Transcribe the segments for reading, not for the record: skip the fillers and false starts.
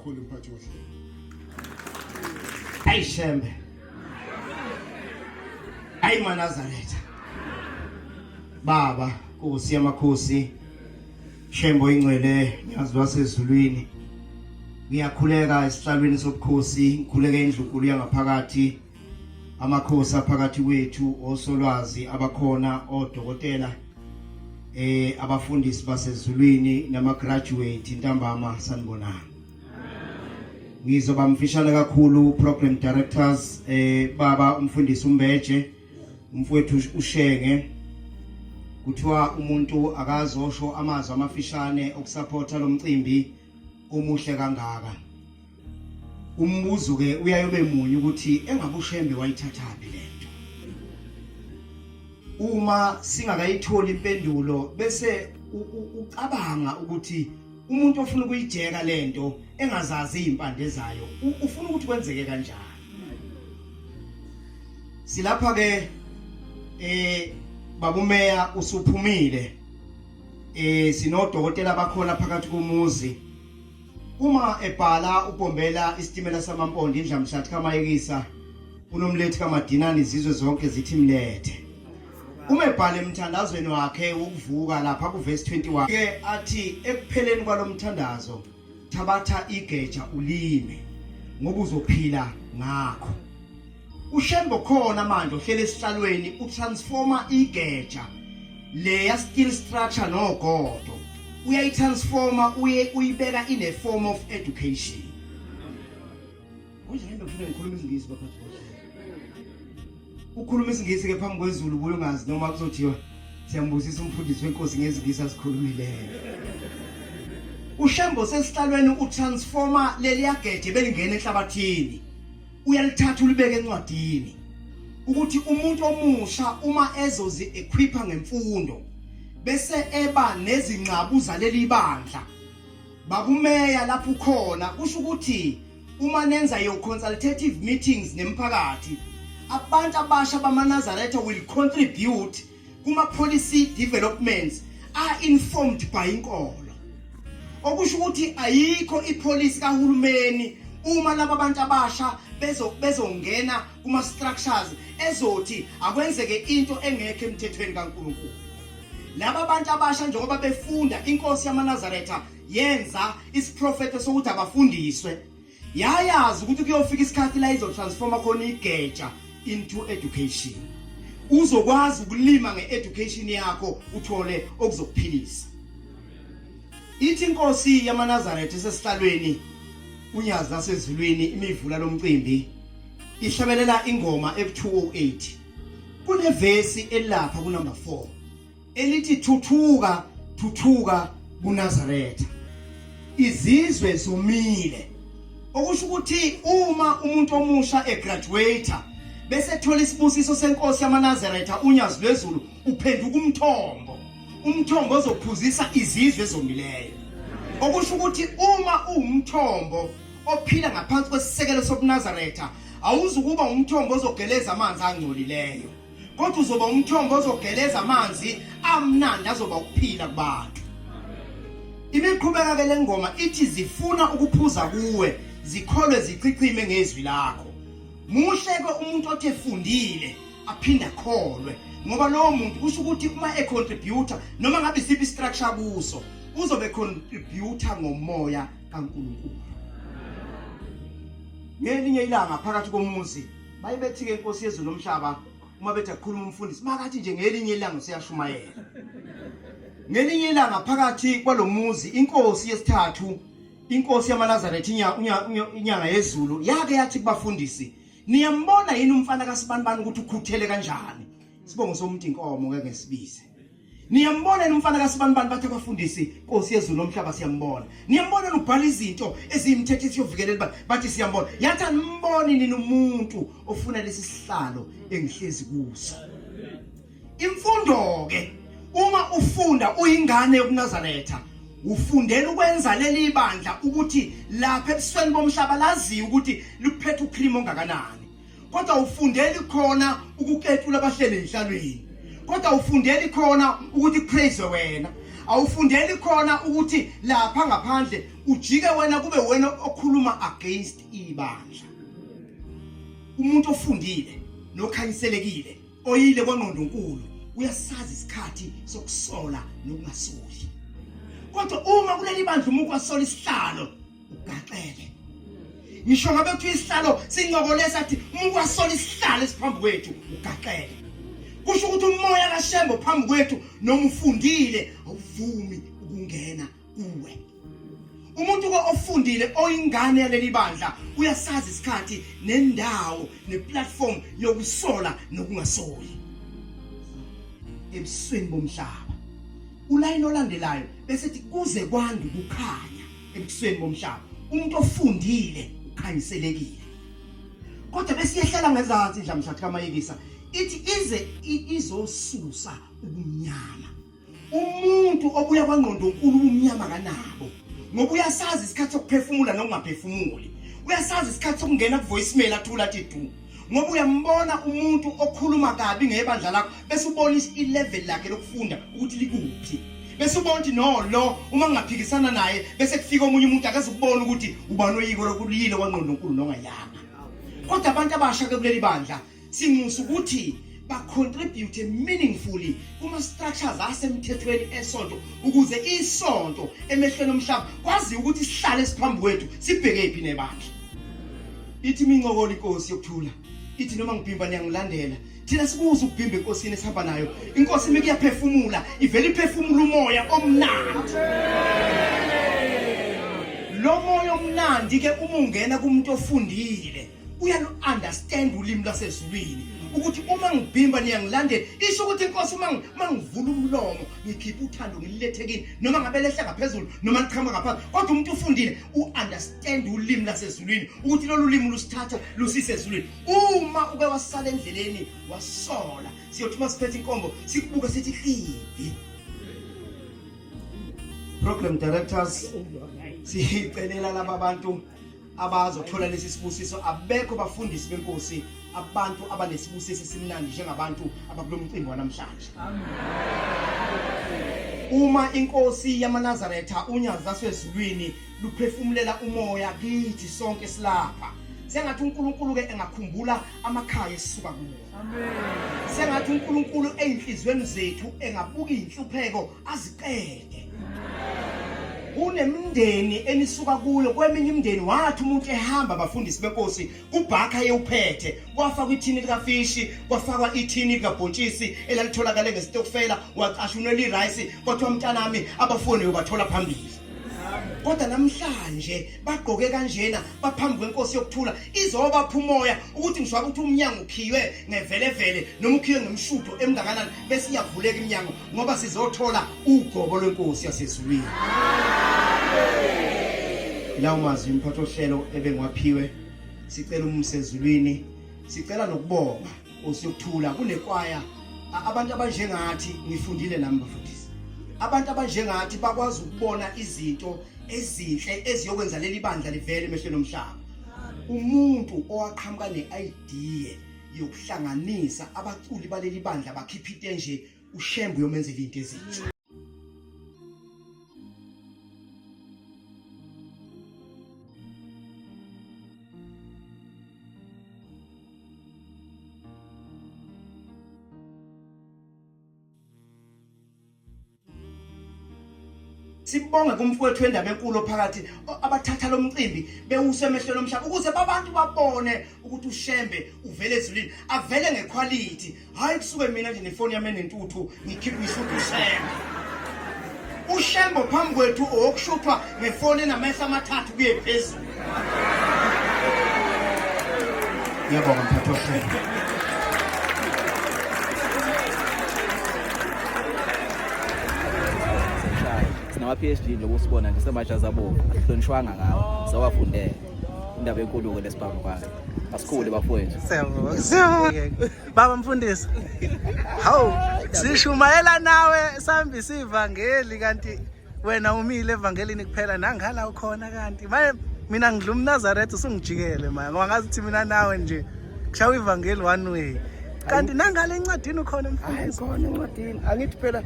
kakhulu mphathi wohlelo. Hayi Shembe. Hayi Manazaretha. Baba, Nkosi yamakhosi. Shembo ingcwele nyazi wasezulwini. Ngiyakhuleka esihlalweni sobukhosi, ngikhuleka endlunkulu yangaphakathi. Amakhosi aphakathi kwethu osolwazi abakhona odokotela abafundisi basezulwini nama graduate intambama sanibonana. Ngizoba mfishane kakhulu program directors baba umfundisi uMbeje, umfowethu uShenge. Kuthiwa umuntu akazosho amazwi amafishane okusupporta lo mcimbi omuhle kangaka. Umbuzo ke uyayobe munye ukuthi engabe uShembe wayithathapi lento. Uma singakayitholi impendulo bese ucabanga ukuthi umuntu ofuna ukuyijeka lento engazazi izimpande zayo ufuna ukuthi kwenzeke kanjani. Silapha ke babumeya usuphumile sinodokotela bakhona phakathi komuzi. Uma ebhala uBombela isitimela samampondo indlamhlathi kaMayekisa unomlethi kaMadinani izizwe zonke zithi mlethe. Uma ebhala emthandazweni wakhe wokuvuka lapha kuverse 21 ke athi ekupheleni kwalomthandazo thabatha igeja ulime ngoba uzophila ngakho. uShembo khona manje ohlele esihlalweni utransforma igeja leya steel structure nogodo uyayitransforma uyibeka in a form of education. Kunjani ngifuna ngikhuluma isingisi baphathi bohlelo. Ukhuluma isingisi ke phambi kwezulu buye ungazi noma kuzothiwa siyambusisa umfundisi wenkosi ngezingisi asikhulumileyo. uShembo sesihlalweni utransforma leliya geja belingena enhlabathini. Uyalithatha ulibeke encwadini ukuthi umuntu omusha uma ezozi equipa ngemfundo bese eba nezingqabu zaleli bandla babumeya lapho khona kusho ukuthi uma nenza yo consultative meetings nemphakathi abantu abasha bamaNazaretha will contribute kuma policy developments are informed by inkolo. Okusho ukuthi ayikho ipolicy kahulumeni uma laba bantu abasha bezongena kuma structures ezothi akwenzeke into engekho emthethweni kaNkulunkulu. Laba bantu abasha njengoba befunda inkosi yamaNazaretha yenza isiprofeto sokuthi abafundiswe. Yayazi ukuthi kuyofika isikhathi la izotransforma khona igeja into education. Uzokwazi ukulima ngeeducation yakho uthole okuzokuphilisa. Ithi inkosi yamaNazaretha esesihlalweni unyazi nasezulwini imivula lomcimbi ihlabelela ingoma ebu208. Kune verse elapha kunumber 4 elithi thuthuka thuthuka kuNazaretha izizwe zomile. Okusho ukuthi uma umuntu omusha egraduate bese thola isibusiso senkosi yamaNazaretha unyazi lwezulu uphenduka umthombo ozophuzisa izizwe ezomileyo. Okusho ukuthi uma uwumthombo ophila ngaphansi kwesisekelo sobuNazaretha awuzukuba umthombo ozogeleza amanzi angcolileyo kodwa uzoba umthombo ozogeleza amanzi amnandi azoba ukuphila kubantu. Imiqhubeka ke lengoma ithi zifuna ukuphuza kuwe zikholwe zichichime ngezwi lakho. Muhle ke umuntu othe efundile aphinda akholwe ngoba lo muntu kusho ukuthi uma econtributor noma ngabe isiphi structure kuso uzobe contributor ngomoya kaNkulunkulu. Ngelinye ilanga phakathi komuzi bayibethi ke inkosi yezulu nomhlaba uma bethi akukhuluma umfundisi makathi nje ngelinye ilanga usiyashumayela. Ngelinye ilanga phakathi kwalomuzi inkosi yesithathu inkosi yamaNazaretha inyanga yezulu yake yathi kubafundisi niyambona yini umfana kaSibanibani ukuthi ukhuthele kanjani. Sibongo somuntu inkomo ngeke ngisibize. Niyambona yini umfana kaSibanibani bathi abafundisi inkosi yezulu nomhlaba siyambona. Niyambona ubhala izinto ezimthethe siyovikela bathi siyambona. Yathi animboni nini umuntu ofuna lesi sihlalo engihlezi kuso. Imfundo ke uma ufunda uyingane yokuNazaretha ufundela ukwenza leli bandla ukuthi lapha ebusweni bomhlaba laziwe ukuthi luphethe uChrimo ongakanani. Kodwa ufundeli khona ukuketula abahleli enhlalweni. Kodwa ufundeli khona ukuthi praise wena. awufundeli khona ukuthi lapha ngaphandle ujike wena kube wena okhuluma against ibandla. Umuntu ofundile nokhanyiselekile oyile kwaNgqondonkulu uyasazi isikhathi sokusola nokungasoli. Kodwa uma kuleli bandla umuntu wasola isihlalo ugaxele. Ngisho ngabe kuthi isihlalo sincokolesa athi umuntu wasola isihlalo esiphambi kwethu ugaxele. Kusho ukuthi umoya kaShembe phambi kwethu noma ufundile awuvumi ukungena kuwe. Umuntu ofundile oyingane yaleli bandla uyasazi isikhathi nendawo neplatform yokusola nokungasoli. Ebusweni bomhlaba ulayini olandelayo bese sithi kuze kwande ukukhanya ebusweni bomhlaba. Umuntu ofundile ukhanyiselekile. Kodwa bese iyahlala ngezansi indlamhlathi kaMayekisa ithi ize izosusa ubumnyama. Umuntu obuya kwaNgqondonkulu ubumnyama kanabo ngoba uyasazi isikhathi sokuphefumula nokungaphefumuli. Uyasazi isikhathi sokungena ku voicemail athula athi du. Ngoba uyambona umuntu okhuluma kabi ngebandla lakho bese ubona i-level lakhe lokufunda ukuthi likuphi. Bese ubona ukuthi no lo uma ngingaphikisana naye bese kufika omunye umuntu akazukubona ukuthi ubani oyiko lokuliyile kwaNgqondonkulu nongayanga. Kodwa abantu abasha ke kuleli bandla sinxusa ukuthi ba-contribute meaningfully kuma-structures asemthethweni esonto ukuze isonto emehlweni omhlaba kwazi ukuthi sihlale esiphambi kwethu sibheke iphi nebandla. Ithi minqokole inkosi yokuthula ithi noma ngibhimba niyangilandela thina sibuza ukubhimba enkosini esihamba nayo. Inkosi mekuyaphefumula ivele iphefumula umoya omnandi. Lo moya omnandi ke uma ungena kumuntu ofundile uyalu-understand ulimi lwasezulwini ukuthi uma ngibhimba niyangilandela isho ukuthi inkosi uma ngivula umlomo ngikhipha uthando ngililethe kini noma ngabe lehla ngaphezulu noma liqhama ngaphansi. Kodwa umuntu ufundile u-understand ulimi lasezulwini ukuthi lolu limi lusithatha lusise ezulwini. Uma uke wasala endleleni wasola siyothi masiphethe inkombo sikubuka sithi hivi. Program directors sicelela laba bantu abazothola lesi sibusiso abekho bafundisi benkosi abantu abanesibusiso simnandi njengabantu abakulo mcimbi wanamhlanje. Uma inkosi yamaNazaretha unyazi lasezulwini luphefumulela umoya kithi sonke silapha sengathi uNkulunkulu ke engakhumbula amakhaya esisuka kuwo. Amen. Sengathi uNkulunkulu einhlizweni zethu engabuka inhlupheko aziqede. Unemndeni enisuka kuyo kweminye imndeni wathi umuntu ehamba abafundisi benkosi kubhakha yewuphethe kwafakwa ithini likafishi kwafakwa ithini likabhontshisi elalitholakala ngesitokfela waqashunela irice kodwa umntanami abafuni ubathola phambili. Kodwa namhlanje bagqoke kanjena baphambi kwenkosi yokuthula izobapha umoya ukuthi ngisho ukuthi umnyango ukhiwe ngevelevele noma ukhiwe ngemshudo emngakanani bese iyavuleka iminyango ngoba sizothola ugobo lwenkosi yasezulwini. Lawo mazwi umphathi ohlelo ebengiwaphiwe sicela umsezulwini sicela nokubonga usiyokuthula kunekwaya abantu abanjengathi ngifundile nami bafundisi. Abantu abanjengathi bakwazi ukubona izinto ezinhle eziyokwenza leli bandla livele emehlweni omhlaba. Umuntu owaqhamuka ne-idea yokuhlanganisa abaculi baleli bandla bakhipha into nje uShembe uyomenzela into ezinhle. Sibonge kumfowethu wendaba enkulu phakathi abathatha lo mcimbi bewuse emehlweni omhlaba ukuze abantu babone ukuthi uShembe uvele ezulwini avele ngequality. Hayi kusuke mina nje nefoni yami enentuthu ngikhipha ishudu uShembe. uShembe phambi kwethu okushuthwa ngefoni enamehla amathathu kuye phezulu. Ngiyabonga mphathi ohlelo. nama-PhD lokusibona nje semasha zabo ahlonishwanga ngawo sawafundela indaba enkulu-ke lesibhamu kwakhe asikhule bafowethu. Baba Mfundisi, hawu sishumayela nawe sihambisa ivangeli kanti wena umile evangelini kuphela nangala ukhona kanti mina ngidla umNazaretha usungijikele manje ngoba ngazi ukuthi mina nawe nje kushawa ivangeli one way kanti nangala encwadini ukhona Mfundisi. Khona encwadini angithi phela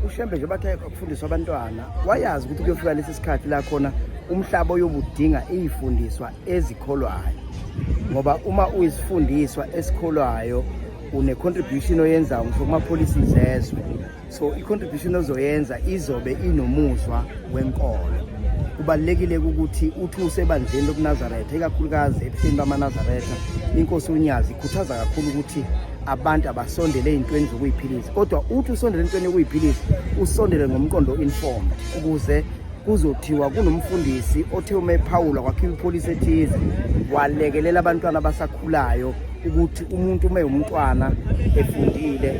uShembe nje bathe ukufundiswa abantwana wayazi ukuthi kuyofika lesi sikhathi la khona umhlaba oyobudinga izifundiswa ezikholwayo ngoba uma uyisifundiswa esikholwayo une contribution oyenza ngokuma policies ezwe so i-contribution ozoyenza izobe inomuzwa wenkolo kubalekile ukuthi uthi usebandleni lobuNazaretha ikakhulukazi ebuhleni bamaNazaretha inkosi uNyazi ikhuthaza kakhulu ukuthi abantu abasondele ezintweni zokuyiphilisa kodwa uthi usondele ezintweni zokuyiphilisa usondele ngomqondo informed ukuze kuzothiwa kunomfundisi othe uma ePaul kwakhipha ipolice ethize walekelela abantwana abasakhulayo ukuthi umuntu uma umntwana efundile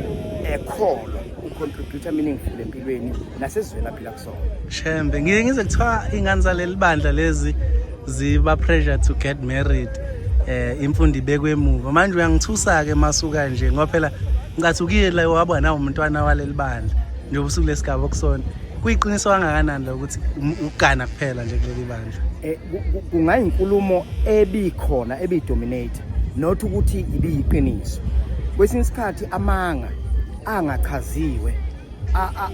ekholwa ucontribute meaningful empilweni nasezweni aphila kusona. Shembe ngize kuthiwa ingane zaleli bandla lezi ziba pressure to get married imfundo ibekwe emuva manje uyangithusa ke masuka nje ngoba phela ngathukile la waba nawo umntwana waleli bandla nje ubusuku lesigaba okusona kuyiqiniso kangakanani ukuthi ugana kuphela nje kuleli bandla kungayinkulumo ebikhona ebidominate not ukuthi ibiyiqiniso kwesinye isikhathi amanga angachaziwe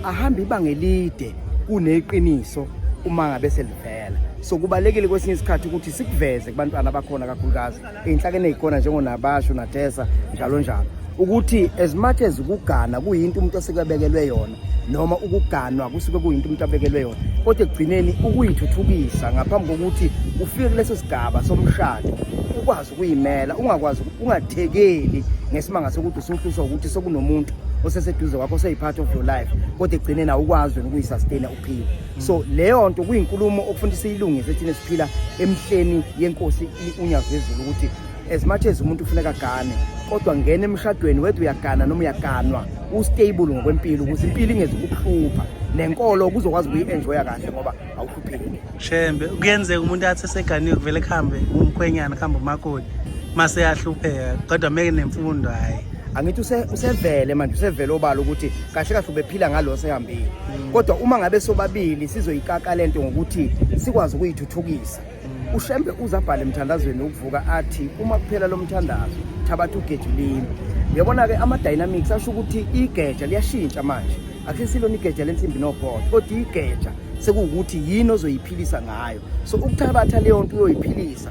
ahamba ibanga elide kuneqiniso uma ngabe selivela so kubalekile kwesinye isikhathi ukuthi sikuveze kubantwana abakhona kakhulukazi einhlakeni ezikhona njengonabasho naTesa njalo njalo ukuthi as much as ukugana kuyinto umuntu osekabekelwe yona noma ukuganwa kusuke kuyinto umuntu abekelwe yona kodwa ekugcineni ukuyithuthukisa ngaphambi kokuthi ufike kuleso sigaba somshado ukwazi ukuyimela ungakwazi ungathekeli ngesimanga sokuthi usuhluswa ukuthi sokunomuntu oseseduze kwakho oseyipart of your life kodwa egcineni awukwazi ukuyisustain uphila so leyo nto kuyinkulumo okufundisa ilungise thina siphila emhleni yenkosi uNyazi wezulu ukuthi as much as umuntu ufuneka gane kodwa ngene emshadweni wethu uyagana noma uyaganwa ustable ngokwempilo ukuze impilo ingeze ukuhlupha nenkolo kuzokwazi ukuyenjoya kahle ngoba awuhlupheki. Shembe kuyenzeka umuntu athi seganiwe kuvele khambe umkhwenyana khamba umakoti mase yahlupheka kodwa meke nemfundo hayi angithi usevele manje usevele obala ukuthi kahle kahle ubephila ngalo sehambile kodwa uma ngabe sobabili sizoyikaka lento ngokuthi sikwazi ukuyithuthukisa uShembe uzabhala emthandazweni ukuvuka athi uma kuphela lo mthandazo thabatha ugeja limi uyabona ke ama dynamics asho ukuthi igeja liyashintsha manje akusilona igeja lensimbi nobhodo kodwa igeja sekuwukuthi yini ozoyiphilisa ngayo so ukuthabatha leyo nto uyoyiphilisa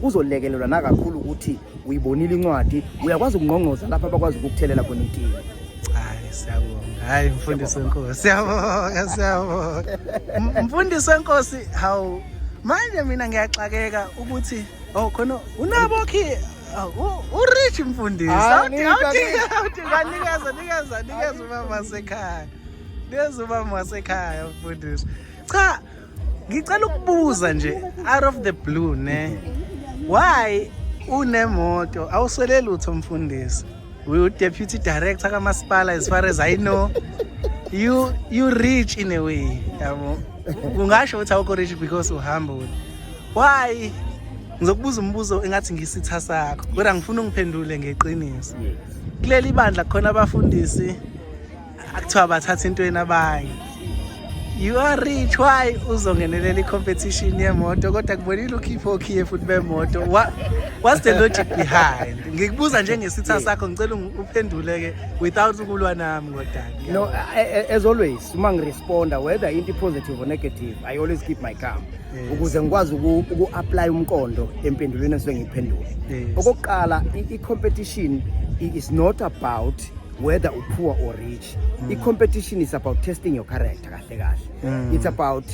uzolekelelwa nakakhulu ukuthi uyibonile incwadi uyakwazi ukungqongqoza lapha abakwazi ukukuthelela khona intini. Hayi siyabonga hayi mfundisi wenkosi siyabonga mfundisi wenkosi hawu manje mina ngiyaxakeka ukuthi khona unabo ki urich mfundisi awuthi kanikeza umama sekhaya umama wasekhaya mfundisi cha ngicela ukubuza nje out of the blue ne why unemoto awuswele lutho mfundisi we deputy director kamasipala as far as I know you rich in a way yabo ungasho ukuthi awukho rich because uhamba why ngizokubuza umbuzo engathi ngisitha sakho kodwa ngifuna ungiphendule ngeqiniso kuleli bandla khona abafundisi akuthiwa bathatha intweni abanye you are rich why uzongenelela i-competition yemoto kodwa kubonile ukhipho futhi bemoto what's the logic behind ngikubuza nje ngesitha sakho ngicela uphendule ke without ukulwa nami kodwa no as always uma ngiresponda whether into positive or negative I always keep my calm ukuze ngikwazi uku-apply umqondo empendulweni esuke ngiphendula okokuqala i-competition is not about whether poor or rich i-competition is about testing your character kahle kahle it's about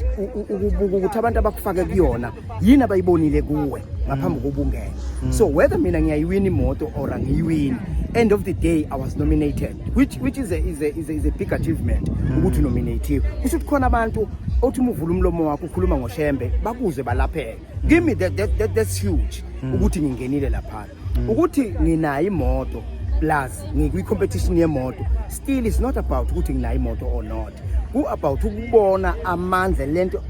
ukuthi abantu abakufake kuyona yini abayibonile kuwe ngaphambi kokubungena so whether mina ngiyayiwina imoto or angiyiwini end of the day I was nominated which is a big achievement ukuthi nominate kusho khona abantu othi umuvula umlomo wakho ukhuluma ngoShembe bakuzwe balapheka give me that's huge ukuthi ngingenile lapha ukuthi nginayo imoto plus ngikwi-competition yemoto still it's not about ukuthi nginayo imoto or not ku-about ukubona amandla lento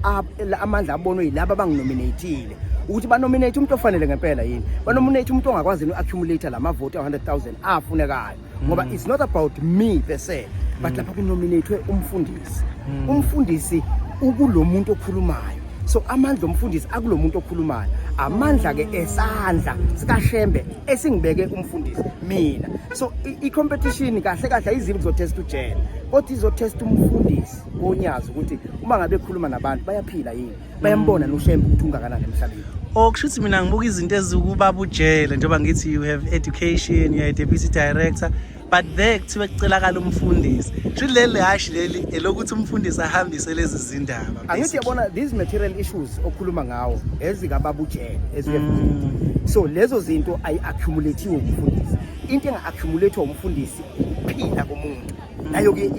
amandla abonwe yilaba abanginominatile ukuthi banominate umuntu ofanele ngempela yini banominate umuntu ongakwazi uku-accumulate lamavoti 100,000 afunekayo ngoba it's not about me per se but lapha kunominatwe umfundisi umfundisi ukulo muntu okhulumayo so amandla omfundisi akulo muntu okhulumayo amandla ke esandla sikaShembe esingibeke umfundisi mina. So i-competition kahle kahle izinto zotest ujele kodwa izotest umfundisi onyazi ukuthi uma ngabe ekhuluma nabantu bayaphila yini, bayambona noShembe ukuthi ungakanani emhlabeni. Kushuthi mina ngibuka izinto ezikubaba ujele njengoba ngithi you have education, you are a deputy director, but there kuthiwe kucelakala umfundisi. Shuthi leli hashi leli elokuthi umfundisi ahambise lezi zindaba. Angithi yabona these material issues okhuluma ngawo ezikababa ujele so lezo zinto ayi-accumulate umfundisi. Into enga-accumulate umfundisi ukuphila komuntu nayo ke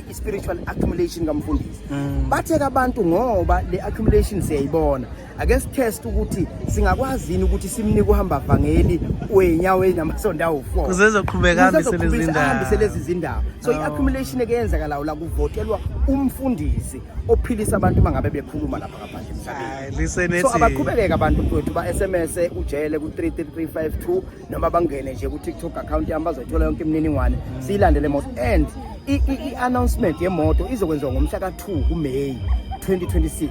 i-spiritual accumulation kamfundisi. Batheka abantu ngoba le accumulation siyayibona. Ake sitest ukuthi singakwazi yini ukuthi simnike uhamba vangeli wenyaweni namasonto awu4 kuzezoqhubeka hambise lezi zindaba. So i-accumulation ekuyenzakalayo la kuvotelwa umfundisi ophilisa abantu mangabe bekhuluma lapha ngaphandle emhlabeni. So abaqhubekeke abantu kwethu ba SMS ujele ku 33352 noma bangene nje ku TikTok account yami bazothola yonke imininingwane siyilandele moto and i-announcement yemoto izokwenziwa ngomhla ka2 kuMay 2026.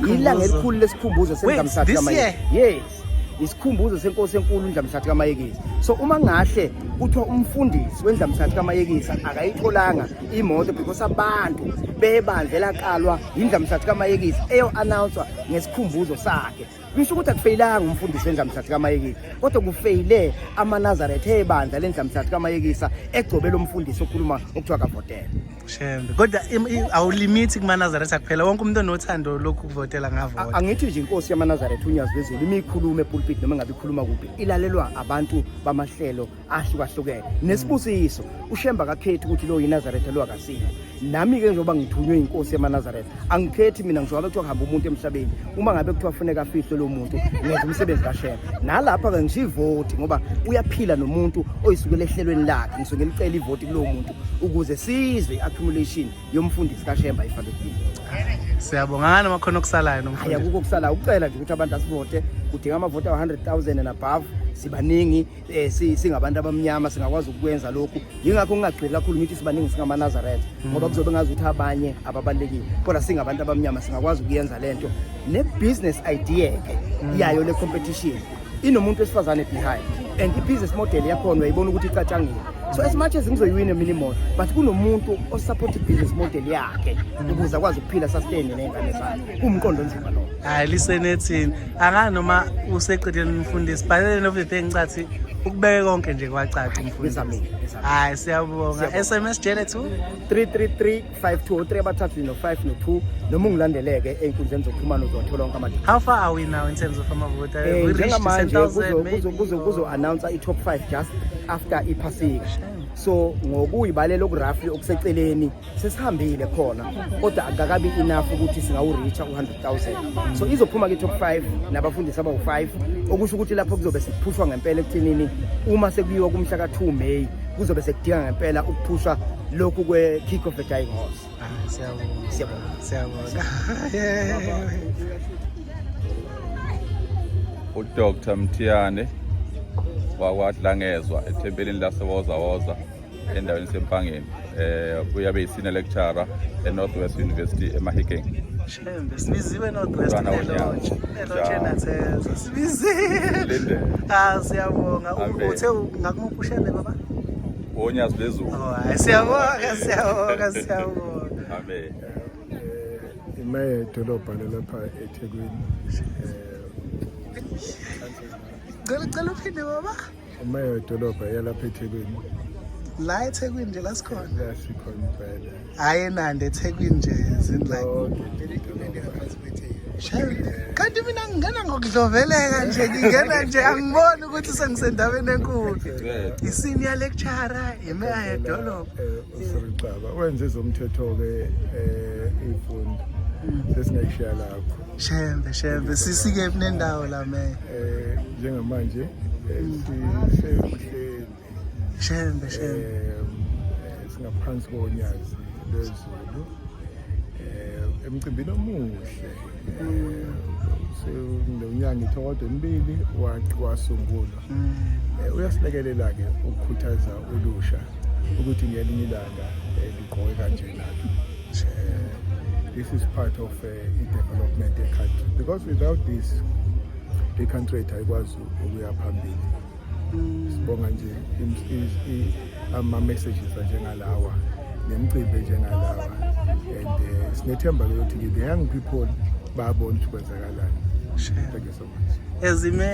Ilanga elikhulu lesikhumbuzo senkamhlathi kaMayekisi. Yes, isikhumbuzo senkosi enkulu uNdlamhlathi kaMayekisi. So uma ngahle kuthiwa umfundisi weNdlamhlathi kaMayekisi akayitholanga imoto because abantu bebandlela qalwa iNdlamhlathi kaMayekisi eyo announcewa ngesikhumbuzo sakhe. Bisho ukuthi akufeyilanga umfundisi weNdlamhlathi kaMayekisi kodwa kufeyile amaNazaretha ebandla leNdlamhlathi kaMayekisi egcobela umfundisi okhuluma okuthiwa kavotela. Shembe kodwa awulimiti kumaNazaretha kuphela, wonke umuntu onothando lokhu kuvotela ngavota. Angithi nje inkosi yamaNazaretha uNyazi Bezulu imikhuluma epulpit noma ngabe ikhuluma kuphi ilalelwa abantu bamahlelo ahlukahlukene nesibusiso. uShembe akakhethi ukuthi lo yiNazaretha lo akasile. Nami ke njengoba ngithunywe inkosi yamaNazaretha angikhethi mina ngisho ngabe kuthiwa kuhamba umuntu emhlabeni uma ngabe kuthiwa kufuneka afihlwe lo muntu ngenza umsebenzi kaShembe. Nalapha ke ngishivoti ngoba uyaphila nomuntu oyisukela ehlelweni lakhe ngisuke ngicela ivoti kulo muntu ukuze sizwe accumulation yomfundisi kaShembe ayifanele. Siyabonga ngani makhono okusalayo nomfundisi. Akukho kusala ucela nje ukuthi abantu asivote kudinga amavoti awu100,000 and above sibaningi singabantu abamnyama singakwazi ukwenza lokhu. Yingakho ngingagcweli kakhulu ngithi sibaningi singamaNazaretha ngoba kuzobe ngazi ukuthi abanye ababalekile kodwa singabantu abamnyama singakwazi ukuyenza lento. Ne business idea ke yayo le competition inomuntu wesifazane behind and i-business model yakhona uyayibona ukuthi icatshangile. So as much as ngizoyiwina minimum but kunomuntu osupport i-business model yakhe ukuze akwazi ukuphila sustain nengane zakhe. Kumqondo nzima lo. Hayi lisenethini anganoma useqedile umfundisi but end of the day ngicathi ukubeke konke nje kwacaca umfundisi. Hayi siyabonga. SMS jele 2 33352 abathathu no5 no2 noma ungilandeleke einkundleni zokuxhumana uzothola wonke ama. How far are we now in terms of amavoti? We reached 10,000 kuzo announce i-top 5 just after iphasika. So ngokuyibalela okurafi okuseceleni sesihambile khona kodwa akakabi enough ukuthi singawureach u100,000. So izophuma ke top 5 nabafundisi abawu5 okusho ukuthi lapho kuzobe sikuphushwa ngempela ekuthenini uma sekuyiwa kumhla ka2 May kuzobe sekudinga ngempela ukuphushwa lokhu kwe kick of the dying horse. Siyabonga. uDr Mthiyane wakwaDlangezwa ethempelini laseWozawoza endaweni Sempangeni. Uyabe yisenior lecturer eNorthwest University eMahikeng. Shembe sibiziwe Northwest Elochenatheza sibiziwe. Siyabonga. Uthe ngakumpushane baba? uNyazi Bezulu. Siyabonga. Amen. Imaye dolobha lapha eThekwini. Ngicela uphinde baba. Imaye dolobha yalapha eThekwini. La eThekwini nje lasikhona. La sikhona impela. Hayi eNandi eThekwini nje zindlala. Kanti mina ngingena ngokudloveleka nje ngingena nje angiboni ukuthi sengisendaweni enkulu. I-senior lecturer imeya yedolobha. Usiricaba wenze zomthetho ke ifundo. Sesingayishiya lapho. Shembe sisike nendawo la me. Njengamanje sihleli Shembe singaphansi koNyazi Bezulu emcimbini omuhle sewunyanga ithokodo mbili wasungulwa. Uyasilekelela ke ukukhuthaza ulusha ukuthi ngelinye ilanga liqoke kanjena. This is part of development country because without this i-country yethu ayikwazi ukuya phambili. Sibonga nje ama-messages anjengalawa nemicimbi enjengalawa and sinethemba lokuthi the young people bayabona ukuthi kwenzakalani. Thank you so much. Ezime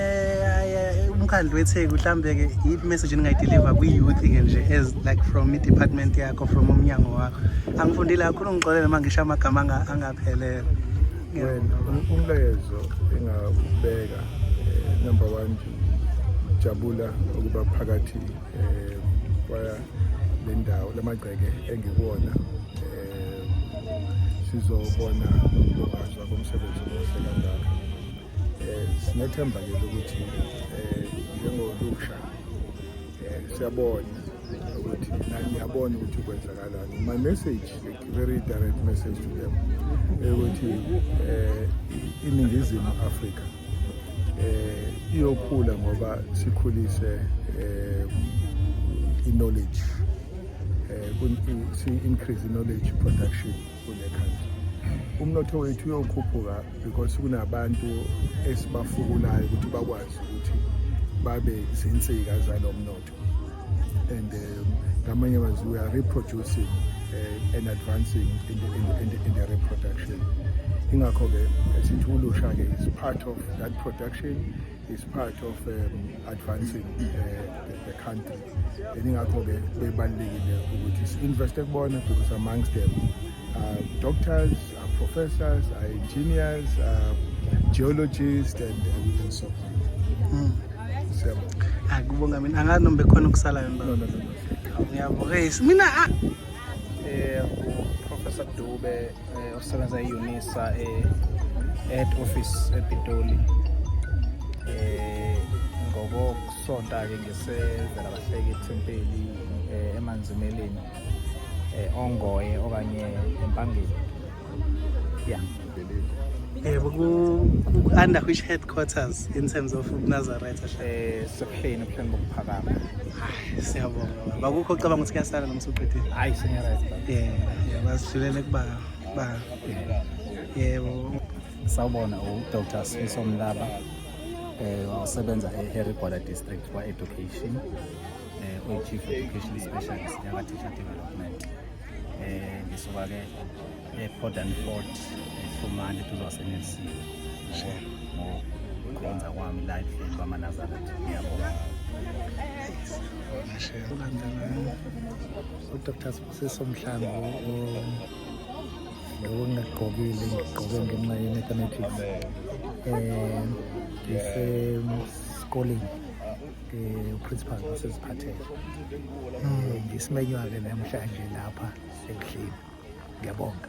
umkhandlu weTheku mhlambe-ke i-message ningayideliver kwi-youth-ke nje as like from i-department yakho from umnyango wakho. Angifundile kakhulu ngixolele uma ngisho amagama angaphelele. Umlayezo engabeka number 1 jabula ukuba phakathi kwaya le ndawo lamagceke engikuwona sizobona ukubazwa komsebenzi omuhle kangaka. Sinethemba ke ukuthi njengolusha siyabona ukuthi niyabona ukuthi kwenzakalani. My message, a very direct message to them, ukuthi iningizimu Afrika iyokhula ngoba sikhulise knowledge, increase knowledge production kule country. Umnotho wethu uyokhuphuka because kunabantu esibafukulayo ukuthi bakwazi ukuthi babe zinsika zalo mnotho, and ngamanye amazwi we are reproducing and advancing in the reproduction. Ingakho-ke sithi ulusha-ke is part of that production, is part of advancing the country. And ingakho-ke bebalulekile ukuthi si-investe kubona because amongst them doctors, professors, engineers, geologists and so on. Akubonga mina angazi nombe khona ukusalayo No. ngiyabonga mina Professor Dube osebenza e-UNISA head office ePitoli. Ngokusonta-ke ngisevela bahleke eThempeli emanzimeleni ongoye okanye empangeni. Yeah. Under which headquarters in terms of Nazareth? Seplane bokuphakama. Siyabonga. Bakukho ocabanga ukuthi kuyasala nomsuqedile. Hayi singarayithi. Yeah, basidlulele kuba yebo. Sawubona uDr. Sifiso Mlaba wasebenza eHerigwala District kwa Education Chief Education Specialist yaka Teacher Development. Ngisuka ke ePort and Port eFumane tuzowaseNLC. Ngokwenza kwami la ehleli kwaManazareth. Ngiyabonga. uDr. Sifiso Mhlangu ngokungaqokile ngigqoke ngenxa ye-mathematics ngise-schooling principal oseziphathele ngisimenywa-ke namhlanje lapha ekuhleni. Ngiyabonga.